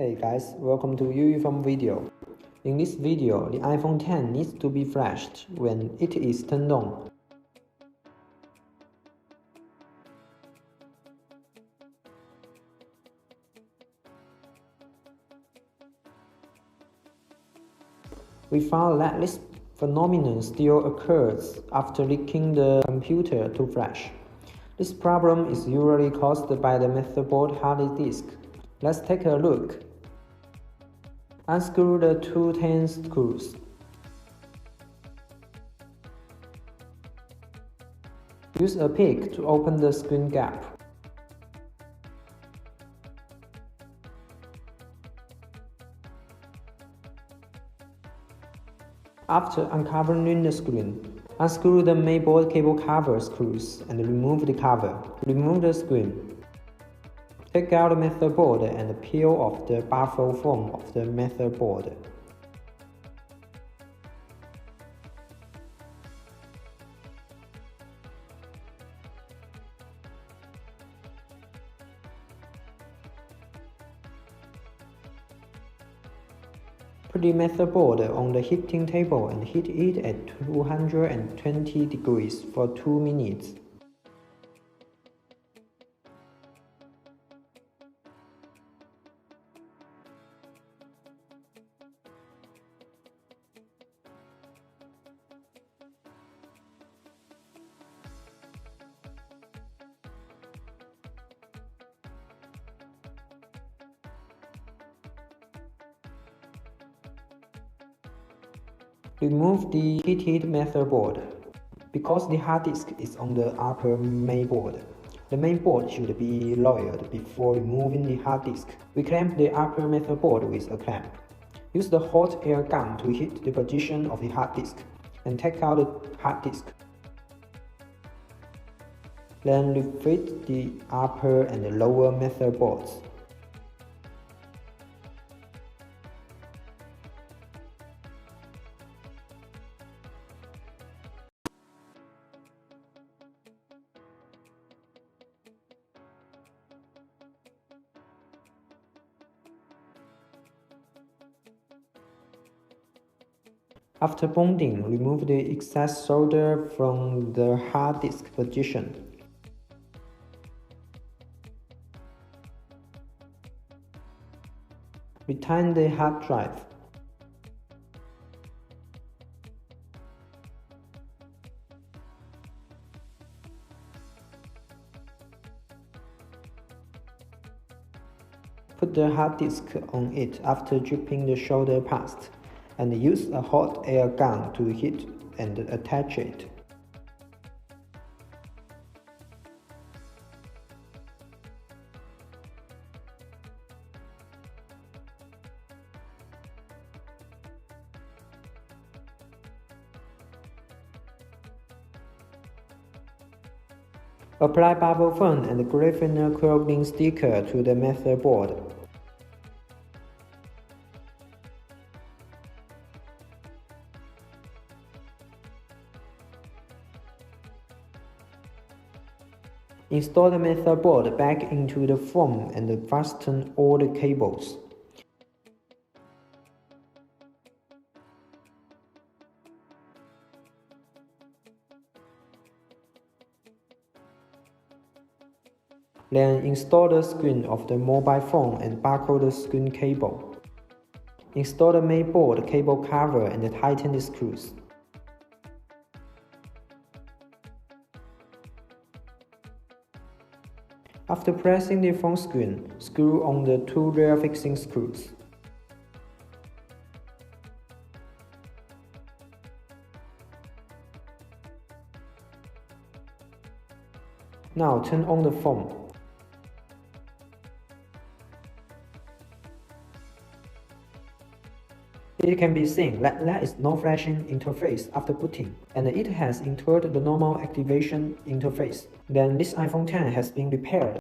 Hey guys, welcome to Ueephone video. In this video, the iPhone X needs to be flashed when it is turned on. We found that this phenomenon still occurs after linking the computer to flash. This problem is usually caused by the motherboard hard disk. Let's take a look. Unscrew the two 10 screws. Use a pick to open the screen gap. After uncovering the screen, unscrew the mainboard cable cover screws and remove the cover. Remove the screen. Take out the motherboard and peel off the buffer foam of the motherboard. Put the motherboard on the heating table and heat it at 220 degrees for 2 minutes. Remove the heated motherboard. Because the hard disk is on the upper mainboard, the mainboard should be lowered before removing the hard disk. We clamp the upper motherboard with a clamp. Use the hot air gun to heat the position of the hard disk and take out the hard disk. Then refit the upper and lower motherboards. After bonding, remove the excess solder from the hard disk position. Return the hard drive. Put the hard disk on it after dripping the solder paste, and use a hot air gun to heat and attach it. Apply bubble foam and graphene clothing sticker to the motherboard. Install the motherboard back into the foam and fasten all the cables. Then install the screen of the mobile phone and buckle the screen cable. Install the mainboard cable cover and tighten the screws. After pressing the phone screen, screw on the two rear fixing screws. Now turn on the phone. It can be seen that there is no flashing interface after booting, and it has entered the normal activation interface. Then this iPhone X has been repaired.